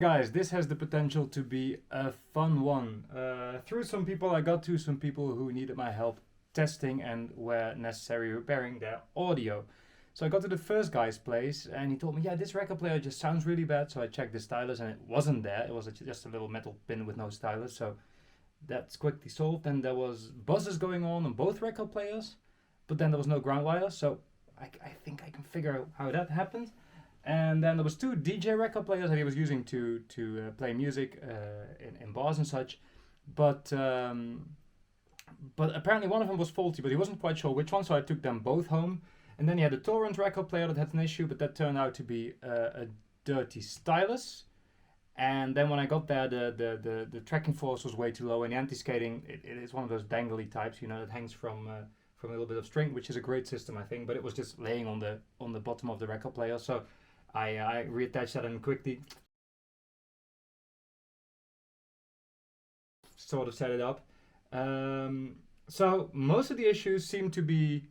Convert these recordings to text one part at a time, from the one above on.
Guys, this has the potential to be a fun one. Through some people I got to some people who needed my help testing and where necessary repairing their audio. So I got to the first guy's place and he told me, yeah, this record player just sounds really bad. So I checked the stylus and it wasn't there. It was just a little metal pin with no stylus. So that's quickly solved. And there was buzzes going on both record players, but then there was no ground wire. So I think I can figure out how that happened. And then there was two DJ record players that he was using to play music in bars and such, but apparently one of them was faulty, but he wasn't quite sure which one, so I took them both home. And then he had a torrent record player that had an issue, but that turned out to be a dirty stylus. And then when I got there, the tracking force was way too low, and the anti-skating, it is one of those dangly types, you know, that hangs from a little bit of string, which is a great system, I think, but it was just laying on the bottom of the record player, so I reattached that and quickly sort of set it up. So most of the issues seem to be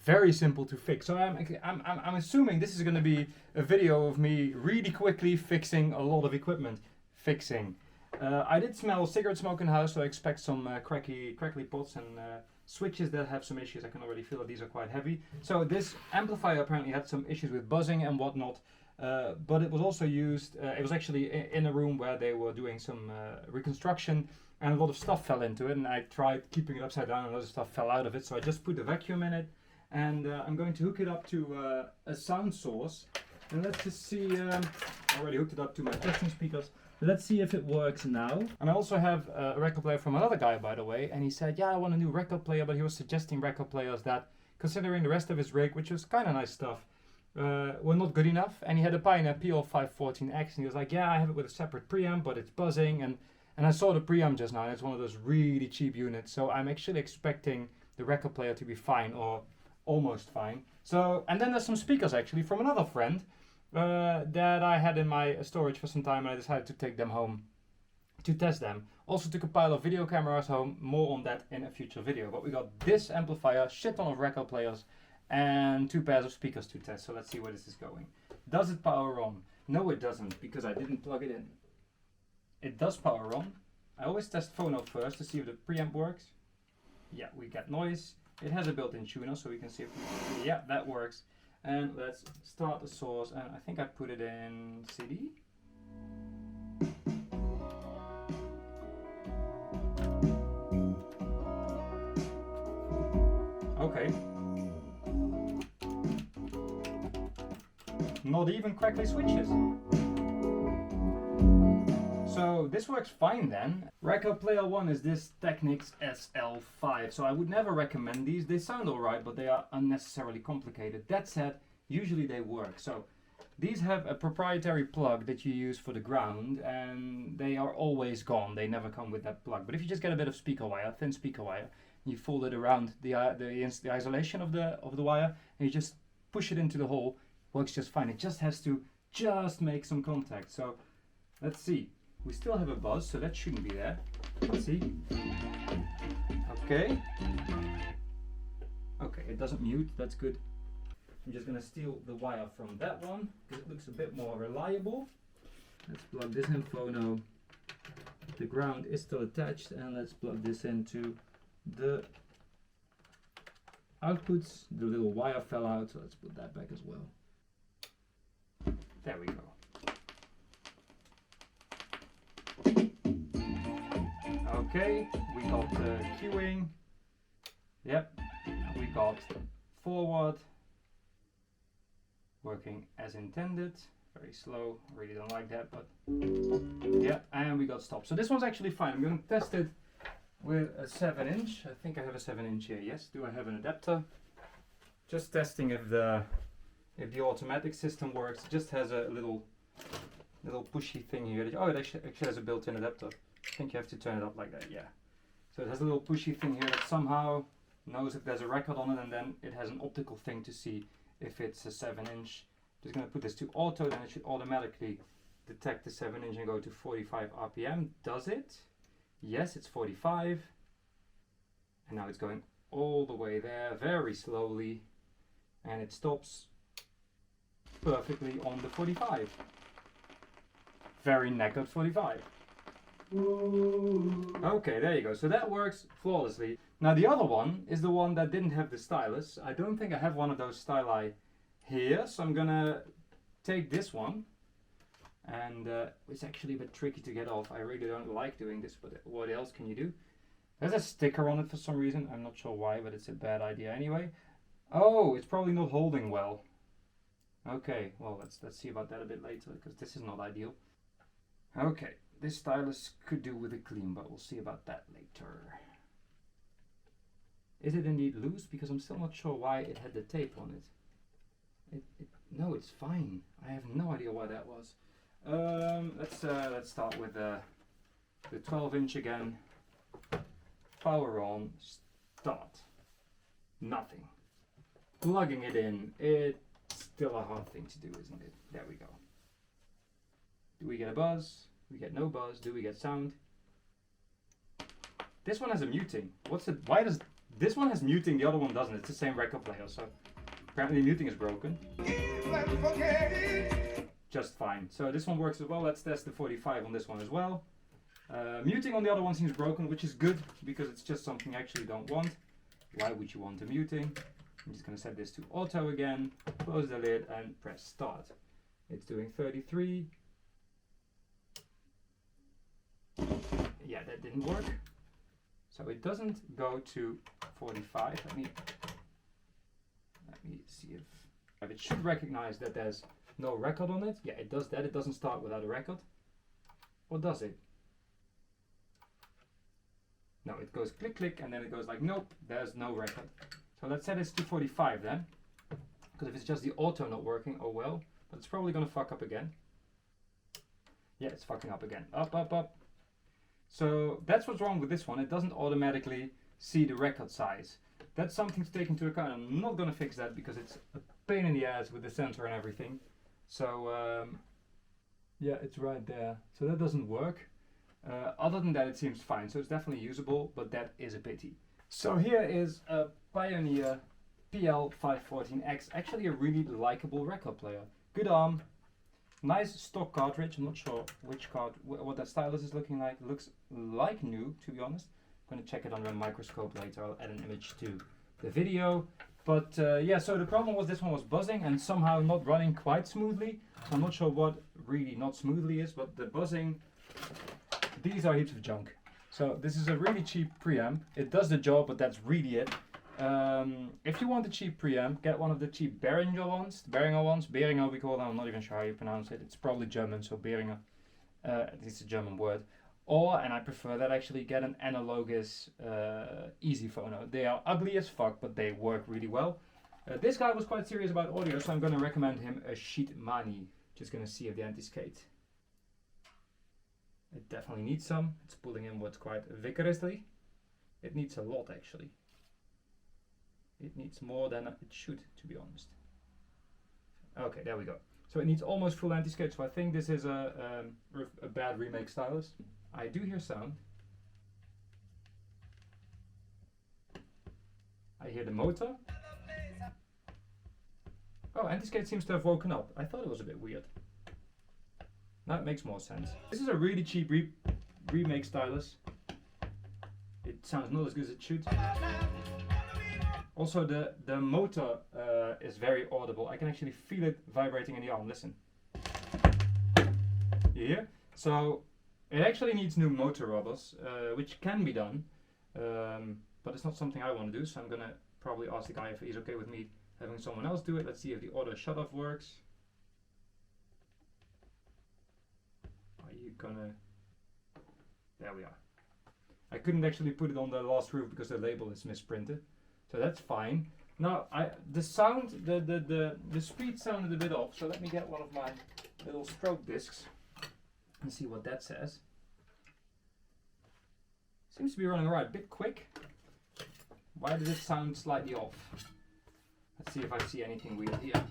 very simple to fix. So I'm assuming this is going to be a video of me really quickly fixing a lot of equipment. I did smell cigarette smoke in the house, so I expect some crackly pots and switches that have some issues. I can already feel that these are quite heavy. So this amplifier apparently had some issues with buzzing and whatnot, but it was also used, it was actually in a room where they were doing some reconstruction, and a lot of stuff fell into it, and I tried keeping it upside down and a lot of stuff fell out of it, so I just put the vacuum in it, and I'm going to hook it up to a sound source, and let's just see, I already hooked it up to my testing speakers. Let's see if it works now. And I also have a record player from another guy, by the way, and he said, yeah, I want a new record player, but he was suggesting record players that, considering the rest of his rig, which was kind of nice stuff, were not good enough. And he had a Pioneer PL514X, and he was like, yeah, I have it with a separate preamp, but it's buzzing. And I saw the preamp just now, and it's one of those really cheap units, so I'm actually expecting the record player to be fine, or almost fine. So, and then there's some speakers actually from another friend, that I had in my storage for some time, and I decided to take them home to test them. Also took a pile of video cameras home, more on that in a future video. But we got this amplifier, shit ton of record players, and 2 pairs of speakers to test. So let's see where this is going. Does it power on? No, it doesn't, because I didn't plug it in. It does power on. I always test phono first to see if the preamp works. Yeah, we get noise. It has a built-in tuner, so we can see if yeah, that works. And let's start the source, and I think I put it in CD. Okay. Not even crackly switches. So this works fine then. Record player 1 is this Technix Sl5. So I would never recommend these. They sound alright, but they are unnecessarily complicated. That said, usually they work. So these have a proprietary plug that you use for the ground, and they are always gone. They never come with that plug. But if you just get a bit of speaker wire, thin speaker wire, you fold it around the isolation of the wire, and you just push it into the hole, works just fine. It just has to make some contact. So let's see. We still have a buzz, so that shouldn't be there. Let's see. Okay. Okay, it doesn't mute, that's good. I'm just gonna steal the wire from that one, because it looks a bit more reliable. Let's plug this in phono. The ground is still attached, and let's plug this into the outputs. The little wire fell out, so let's put that back as well. There we go. Okay, we got queuing. Yep, we got forward working as intended. Very slow, really don't like that, but yeah, and we got stop. So this one's actually fine. I'm going to test it with a 7-inch. I think I have a 7-inch here. Yes, do I have an adapter? Just testing if the automatic system works. It just has a little pushy thing here. Oh, it actually has a built-in adapter. I think you have to turn it up like that, yeah. So it has a little pushy thing here that somehow knows if there's a record on it, and then it has an optical thing to see if it's a 7-inch. Just going to put this to auto, then it should automatically detect the 7-inch and go to 45 RPM. Does it? Yes, it's 45. And now it's going all the way there, very slowly. And it stops perfectly on the 45. very knackered 45. Okay, there you go. So that works flawlessly. Now the other one is the one that didn't have the stylus. I don't think I have one of those styli here, so I'm gonna take this one, and it's actually a bit tricky to get off. I really don't like doing this, but what else can you do? There's a sticker on it for some reason. I'm not sure why, but it's a bad idea anyway. Oh, it's probably not holding well. Okay, well let's see about that a bit later, because this is not ideal. Okay, this stylus could do with a clean, but we'll see about that later. Is it indeed loose? Because I'm still not sure why it had the tape on it. No, it's fine. I have no idea why that was. Let's start with the 12-inch again. Power on, start. Nothing. Plugging it in, it's still a hard thing to do, isn't it? There we go. Do we get a buzz? We get no buzz. Do we get sound? This one has a muting. Why does this one has muting, the other one doesn't? It's the same record player, so apparently the muting is broken. Just fine. So this one works as well. Let's test the 45 on this one as well. Muting on the other one seems broken, which is good because it's just something I actually don't want. Why would you want a muting? I'm just going to set this to auto again, close the lid and press start. It's doing 33. Yeah, that didn't work. So it doesn't go to 45. Let me see if it should recognize that there's no record on it. Yeah, it does that. It doesn't start without a record. Or does it? No, it goes click click and then it goes like, nope, there's no record. So let's set this to 45 then. Because if it's just the auto not working, oh well. But it's probably going to fuck up again. Yeah, it's fucking up again. Up, up, up. So that's what's wrong with this one. It doesn't automatically see the record size. That's something to take into account. I'm not going to fix that because it's a pain in the ass with the sensor and everything. So yeah, it's right there. So that doesn't work. Other than that, it seems fine. So it's definitely usable, but that is a pity. So here is a Pioneer PL514X. Actually a really likable record player. Good arm. Nice stock cartridge. I'm not sure what that stylus is looking like. It looks like new, to be honest. I'm going to check it under a microscope later. I'll add an image to the video. But yeah, so the problem was this one was buzzing and somehow not running quite smoothly. So I'm not sure what really not smoothly is, but the buzzing, these are heaps of junk. So this is a really cheap preamp. It does the job, but that's really it. If you want a cheap preamp, get one of the cheap Behringer ones. Behringer we call them. I'm not even sure how you pronounce it. It's probably German, so Behringer. It's a German word. Or, and I prefer that actually, get an analogous easy phono. They are ugly as fuck, but they work really well. This guy was quite serious about audio, so I'm going to recommend him a Sheet Mani. Just going to see if the anti-skate. It definitely needs some. It's pulling inwards quite vigorously. It needs a lot actually. It needs more than it should, to be honest. Okay, there we go. So it needs almost full anti-skate, so I think this is a bad remake stylus. I do hear sound. I hear the motor. Oh, anti-skate seems to have woken up. I thought it was a bit weird. Now it makes more sense. This is a really cheap remake stylus. It sounds not as good as it should. Also the motor is very audible. I can actually feel it vibrating in the arm. Listen. You hear? So it actually needs new motor rubbers, which can be done. But it's not something I want to do, so I'm gonna probably ask the guy if he's okay with me having someone else do it. Let's see if the auto shut-off works. There we are. I couldn't actually put it on the last roof because the label is misprinted, so that's fine. Now the sound, the speed sounded a bit off, so let me get one of my little stroke discs and see what that says. Seems to be running alright, a bit quick. Why does it sound slightly off? Let's see if I see anything weird here.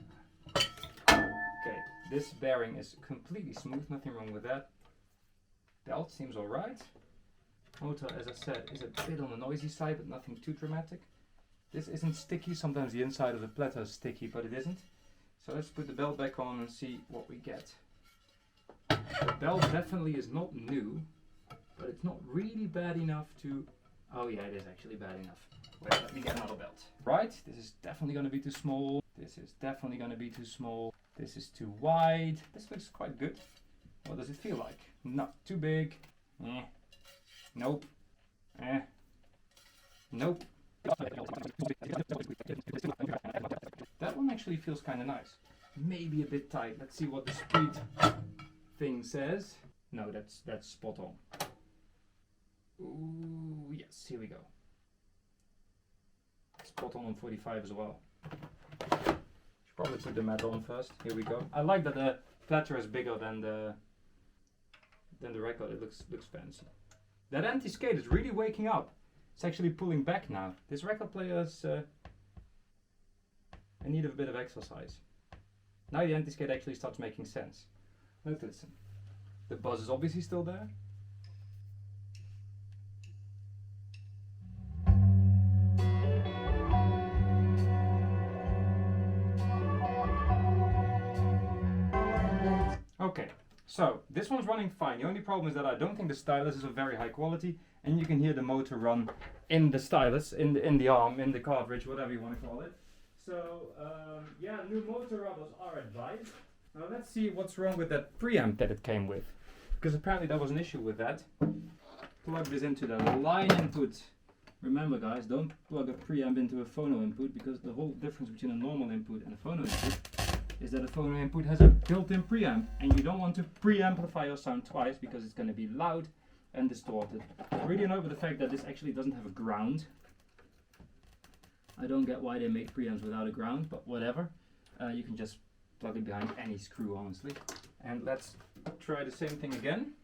Okay, this bearing is completely smooth, nothing wrong with that. Belt seems alright. Motor, as I said, is a bit on the noisy side, but nothing too dramatic. This isn't sticky. Sometimes the inside of the platter is sticky, but it isn't. So let's put the belt back on and see what we get. The bell definitely is not new, but it's not really bad enough to... Oh yeah, it is actually bad enough. Wait, let me get another belt. Right, this is definitely going to be too small. This is definitely going to be too small. This is too wide. This looks quite good. What does it feel like? Not too big. Eh. Nope. Eh. Nope. That one actually feels kind of nice. Maybe a bit tight. Let's see what the speed thing says. No, that's spot on. Ooh, yes, here we go. Spot on 45 as well. Should probably put the mat on first. Here we go. I like that the platter is bigger than the record. It looks fancy. That anti-skate is really waking up. It's actually pulling back now. This record player is in need of a bit of exercise. Now the anti-skate actually starts making sense. Let's listen. The buzz is obviously still there. Okay, so this one's running fine. The only problem is that I don't think the stylus is of very high quality, and you can hear the motor run in the stylus, in the arm, in the cartridge, whatever you want to call it. So yeah, new motor rubbers are advised. Now let's see what's wrong with that preamp that it came with, because apparently there was an issue with that. Plug this into the line input. Remember guys, don't plug a preamp into a phono input, because the whole difference between a normal input and a phono input is that a phono input has a built-in preamp, and you don't want to preamplify your sound twice because it's going to be loud and distorted. Really annoyed with the fact that this actually doesn't have a ground. I don't get why they make preamps without a ground, but whatever. You can just plug it behind any screw, honestly. And let's try the same thing again.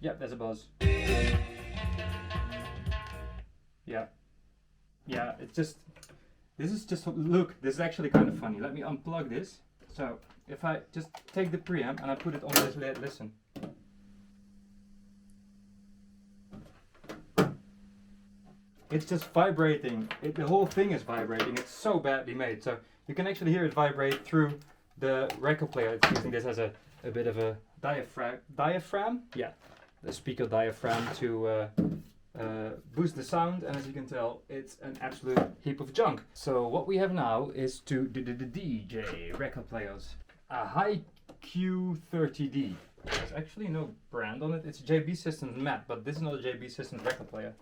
Yep, there's a buzz. Yeah. Yeah, it's just, this is just, look, this is actually kind of funny. Let me unplug this. So, if I just take the preamp and I put it on this lid, listen. It's just vibrating. The whole thing is vibrating. It's so badly made. So, you can actually hear it vibrate through the record player. It's using this as a bit of a diaphragm? Yeah, the speaker diaphragm to boost the sound, and as you can tell, it's an absolute heap of junk. So what we have now is two DJ record players. A Hi-Q30D. There's actually no brand on it. It's a JB Systems matte, but this is not a JB Systems record player.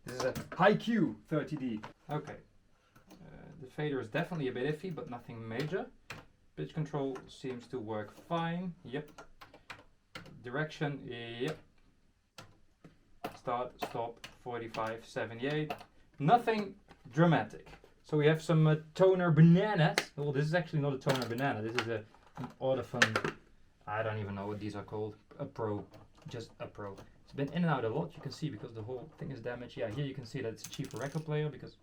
This is a Hi-Q30D. Okay. The fader is definitely a bit iffy, but nothing major. Pitch control seems to work fine. Yep. Direction, yep. Start, stop, 45, 78. Nothing dramatic. So we have some toner bananas. Well, this is actually not a toner banana. This is an Olufsen. I don't even know what these are called. A Pro. Just a Pro. It's been in and out a lot, you can see, because the whole thing is damaged. Yeah, here you can see that it's a cheaper record player, because...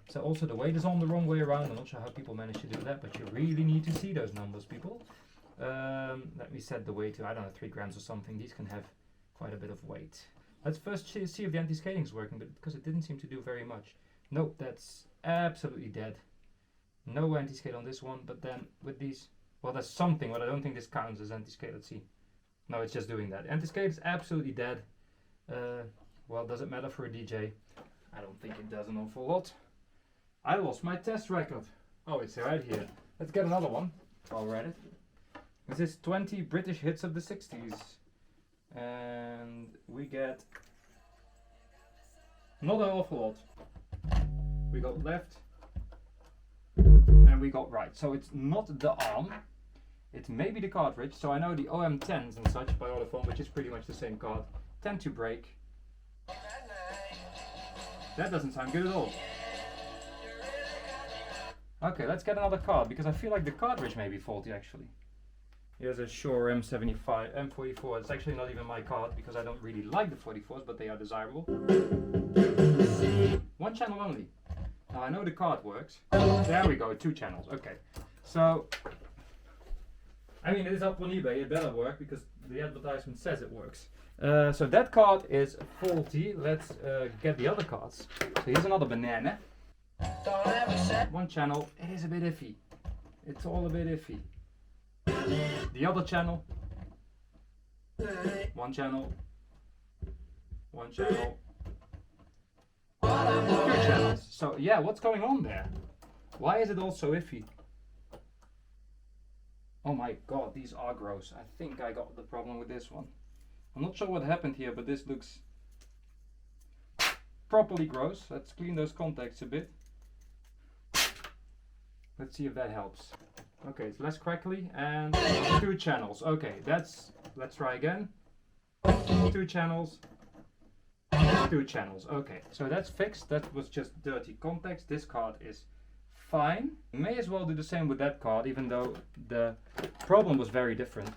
So also the weight is on the wrong way around. I'm not sure how people manage to do that, but you really need to see those numbers, people. Let me set the weight to, I don't know, 3 grams or something. These can have quite a bit of weight. Let's first see if the anti-skating is working, but because it didn't seem to do very much. Nope, that's absolutely dead. No anti-skate on this one, but then with these, well, there's something, but I don't think this counts as anti-skate. Let's see. No, it's just doing that. Anti-skate is absolutely dead. Well, does it matter for a DJ? I don't think it does an awful lot. I lost my test record. Oh, it's right here. Let's get another one while we're at it. This is 20 British hits of the 60s. And we get not an awful lot. We got left and we got right. So it's not the arm, it's maybe the cartridge. So I know the OM10s and such by Olufsen, which is pretty much the same card, tend to break. That doesn't sound good at all. Okay, let's get another card, because I feel like the cartridge may be faulty actually. Here's a Shure M44. It's actually not even my card, because I don't really like the 44s, but they are desirable. 1 channel only. Now I know the card works. There we go, 2 channels. Okay. So, I mean, it is up on eBay. It better work, because the advertisement says it works. So that card is faulty. Let's get the other cards. So here's another banana. One channel, it is a bit iffy. It's all a bit iffy. The other channel. One channel. One channel. Two channels. So yeah, what's going on there? Why is it all so iffy? Oh my god, these are gross. I think I got the problem with this one. I'm not sure what happened here, but this looks properly gross. Let's clean those contacts a bit. Let's see if that helps. Okay, it's less crackly and two channels. Okay, let's try again. Two channels. Two channels. Okay, so that's fixed. That was just dirty contacts. This card is fine. May as well do the same with that card, even though the problem was very different.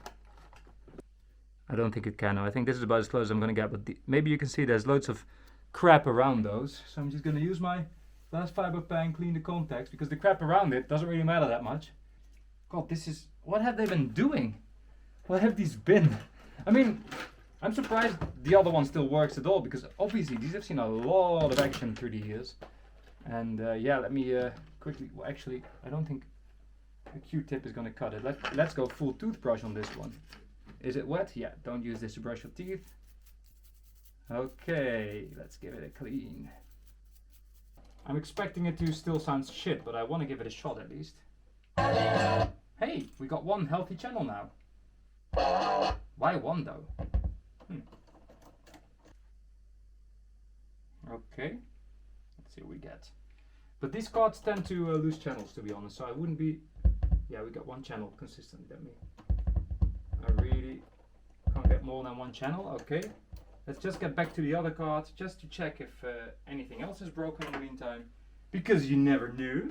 I don't think it can. I think this is about as close as I'm going to get, but maybe you can see there's loads of crap around those. So I'm just going to use my glass fiber pen, clean the contacts, because the crap around it doesn't really matter that much. God, this is... what have they been doing? What have these been? I mean, I'm surprised the other one still works at all, because obviously these have seen a lot of action through the years. And yeah, let me quickly... well, actually, I don't think a Q-tip is going to cut it. Let's go full toothbrush on this one. Is it wet? Yeah, don't use this to brush your teeth. Okay, let's give it a clean. I'm expecting it to still sound shit, but I want to give it a shot at least. Hey, we got one healthy channel now. Why one though? Okay, let's see what we get. But these cards tend to lose channels, to be honest, so I wouldn't be... yeah, we got one channel consistently. I really can't get more than one channel. Okay, let's just get back to the other card just to check if anything else is broken in the meantime, because you never knew.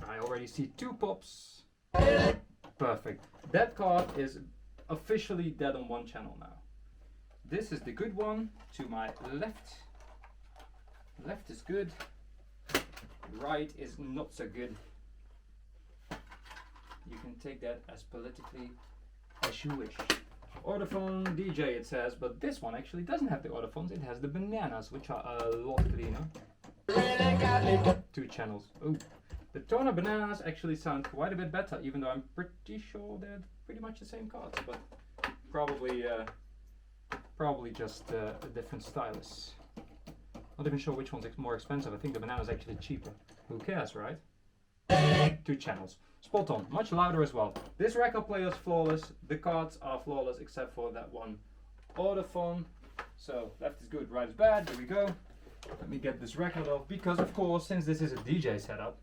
I already see two pops. Perfect. That card is officially dead on one channel now. This is the good one to my left. Left is good. Right is not so good. You can take that as politically as you wish. Autophone DJ it says, but this one actually doesn't have the autophones, it has the bananas, which are a lot cleaner. Two channels. Ooh. The toner bananas actually sound quite a bit better, even though I'm pretty sure they're pretty much the same cards, but probably just a different stylus. Not even sure which one's more expensive. I think the banana's actually cheaper. Who cares, right? Two channels. Spot on. Much louder as well. This record player is flawless. The cards are flawless except for that one autophone. So left is good, right is bad. Here we go. Let me get this record off, because of course, since this is a DJ setup,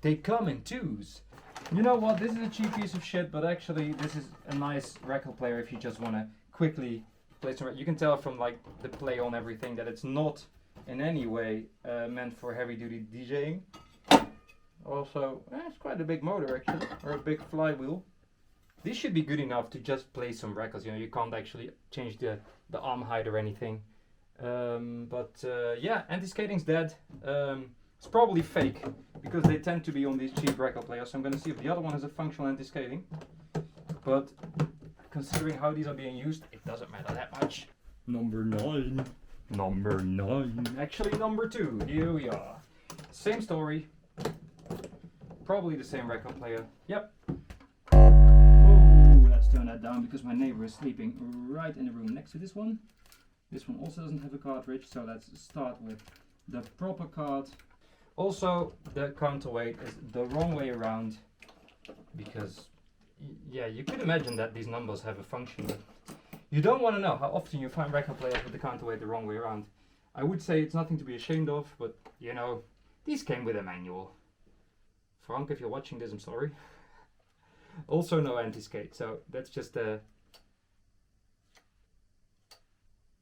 they come in twos. You know what? This is a cheap piece of shit, but actually this is a nice record player if you just want to quickly play some. You can tell from like the play on everything that it's not in any way meant for heavy duty DJing. Also, it's quite a big motor actually, or a big flywheel. This should be good enough to just play some records. You know, you can't actually change the arm height or anything. Yeah, anti-skating's dead. It's probably fake, because they tend to be on these cheap record players. So I'm going to see if the other one has a functional anti-skating. But considering how these are being used, it doesn't matter that much. Number 9. Number 9. Actually, number 2. Here we are. Same story. Probably the same record player. Yep. Ooh, let's turn that down because my neighbor is sleeping right in the room next to this one. This one also doesn't have a cartridge, so let's start with the proper card. Also, the counterweight is the wrong way around, because yeah, you could imagine that these numbers have a function, but you don't want to know how often you find record players with the counterweight the wrong way around. I would say it's nothing to be ashamed of, but you know, these came with a manual. Frank, if you're watching this, I'm sorry. Also no anti-skate, so that's just a...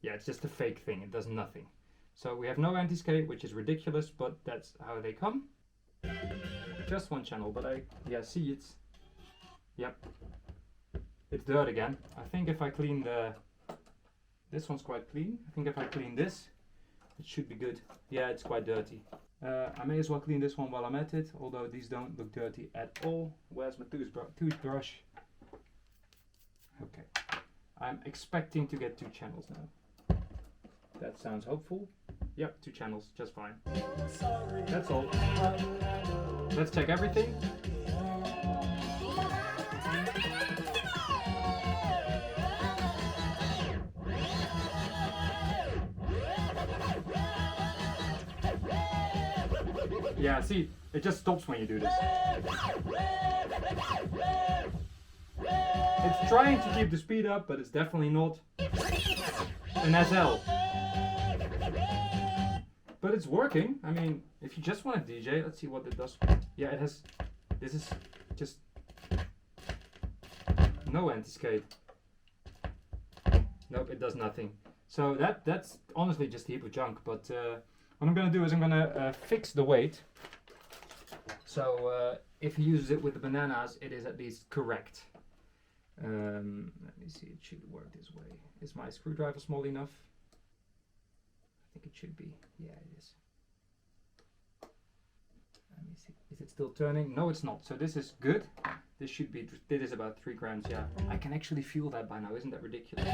yeah, it's just a fake thing, it does nothing. So we have no anti-skate, which is ridiculous, but that's how they come. Just one channel, but yeah, see it's... yep. It's dirt again. I think if I clean this one's quite clean. I think if I clean this, it should be good. Yeah, it's quite dirty. I may as well clean this one while I'm at it, although these don't look dirty at all. Where's my toothbrush? Okay. I'm expecting to get two channels now. That sounds hopeful. Yep, 2 channels, just fine. That's all. Let's check everything. Yeah, see, it just stops when you do this. It's trying to keep the speed up, but it's definitely not an SL. But it's working. I mean, if you just want to DJ, let's see what it does. Yeah, it has. This is just no anti-skate. Nope, it does nothing. So that's honestly just a heap of junk. But what I'm gonna do is I'm gonna fix the weight. So if he uses it with the bananas, it is at least correct. Let me see. It should work this way. Is my screwdriver small enough? I think it should be. Yeah, it is. Let me see. Is it still turning? No, it's not. So this is good. This should be. This is about 3 grams. Yeah, I can actually feel that by now. Isn't that ridiculous?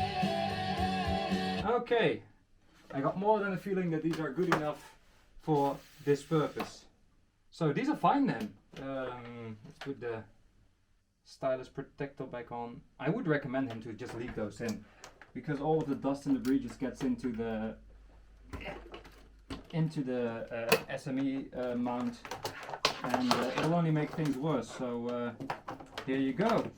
Okay, I got more than a feeling that these are good enough for this purpose. So these are fine then. Let's put the stylus protector back on. I would recommend him to just leave those in, because all of the dust and debris just gets into the SME mount, and it'll only make things worse. So here you go.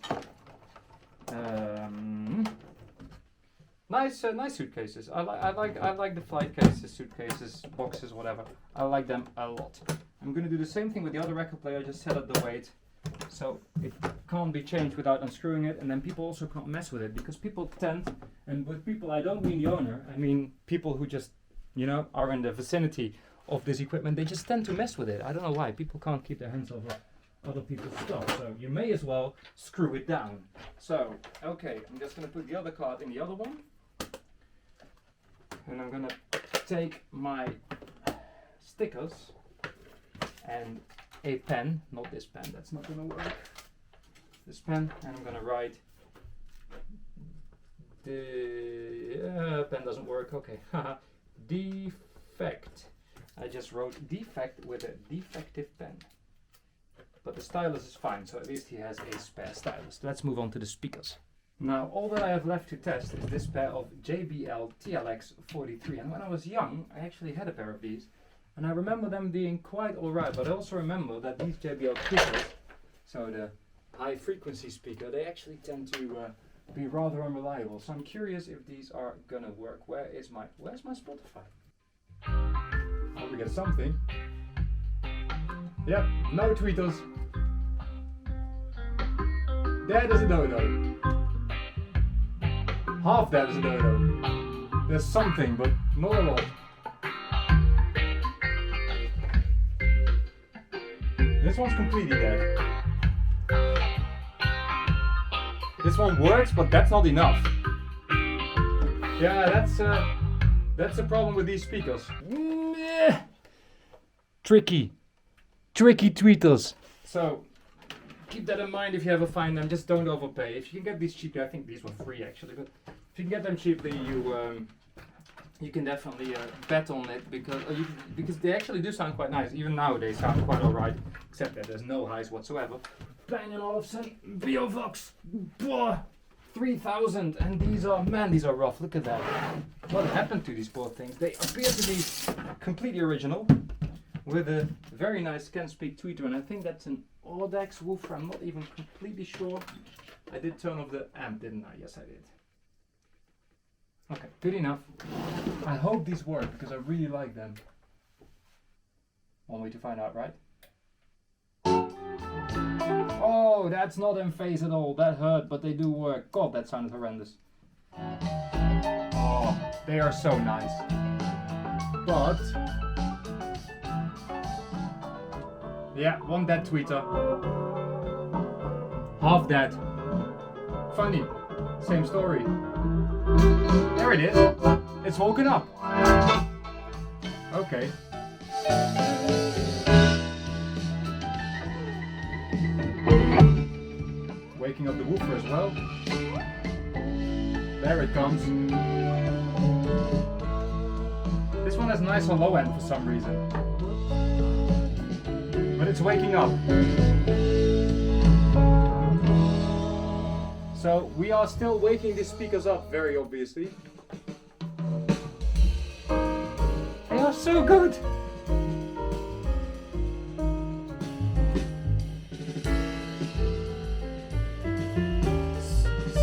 Nice suitcases. I like the flight cases, suitcases, boxes, whatever. I like them a lot. I'm gonna do the same thing with the other record player. I just set up the weight, so it can't be changed without unscrewing it, and then people also can't mess with it, because people tend, and with people I don't mean the owner, I mean people who just, you know, are in the vicinity of this equipment, they just tend to mess with it. I don't know why. People can't keep their hands off other people's stuff, so you may as well screw it down. So, okay, I'm just gonna put the other card in the other one, and I'm gonna take my stickers and a pen, not this pen, that's not gonna work. This pen, and I'm gonna write the pen doesn't work. Okay, defect. I just wrote defect with a defective pen, but the stylus is fine, so at least he has a spare stylus. Let's move on to the speakers. Now all that I have left to test is this pair of Jbl Tlx43, and when I was young I actually had a pair of these, and I remember them being quite alright, but I also remember that these Jbl speakers, so the high frequency speaker, they actually tend to be rather unreliable. So I'm curious if these are gonna work. Where's my Spotify? Oh, we get something. Yep, no tweeters. That is a dodo. Half that is a dodo. There's something, but not a lot. This one's completely dead. This one works, but that's not enough. Yeah, that's a problem with these speakers. Tricky tweeters. So keep that in mind if you ever find them. Just don't overpay. If you can get these cheaply, I think these were free actually, but if you can get them cheaply, you can definitely bet on it, because they actually do sound quite nice. Even now they sound quite alright, except that there's no highs whatsoever. Bang & Olufsen Bovox 3000, and these are rough. Look at that. What happened to these poor things? They appear to be completely original, with a very nice can-speak tweeter, and I think that's an Audax woofer. I'm not even completely sure. I did turn off the amp, didn't I? Yes, I did. Okay, good enough. I hope these work, because I really like them. One way to find out, right? Oh, that's not in phase at all. That hurt, but they do work. God, that sounded horrendous. Oh, they are so nice. But yeah, one dead tweeter. Half dead. Funny. Same story. There it is. It's woken up. Okay. Waking up the woofer as well. There it comes. This one has nicer low end for some reason. But it's waking up. So we are still waking these speakers up, very obviously. They are so good!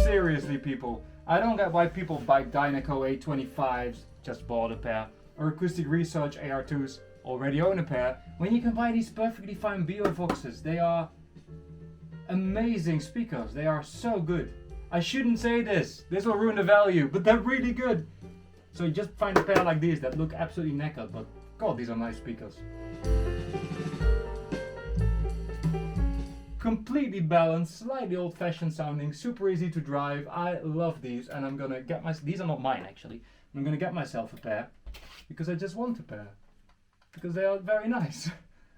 Seriously, people, I don't get why people buy Dynaco A25s, just bought a pair, or Acoustic Research AR2s, already own a pair, when you can buy these perfectly fine Bovoxes. They are amazing speakers, they are so good. I shouldn't say this will ruin the value, but they're really good. So you just find a pair like these that look absolutely knackered, but god, these are nice speakers. Completely balanced, slightly old-fashioned sounding, super easy to drive. I love these, and I'm gonna get these are not mine actually. I'm gonna get myself a pair because I just want a pair because they are very nice.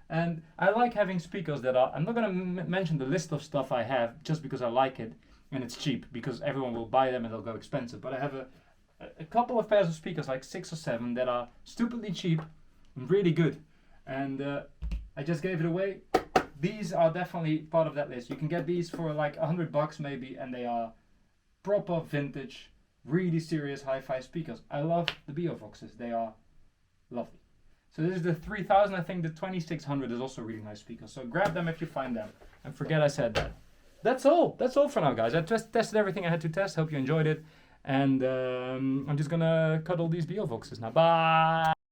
And I like having speakers that are, I'm not gonna mention the list of stuff I have just because I like it and it's cheap, because everyone will buy them and they'll go expensive. But I have a couple of pairs of speakers, like 6 or 7, that are stupidly cheap and really good. And I just gave it away. These are definitely part of that list. You can get these for like $100 maybe, and they are proper vintage, really serious hi-fi speakers. I love the Bovoxes, they are lovely. So this is the 3000, I think the 2600 is also a really nice speaker. So grab them if you find them, and forget I said that. That's all for now, guys. I tested everything I had to test, hope you enjoyed it. And I'm just gonna cut all these Bovoxes now. Bye!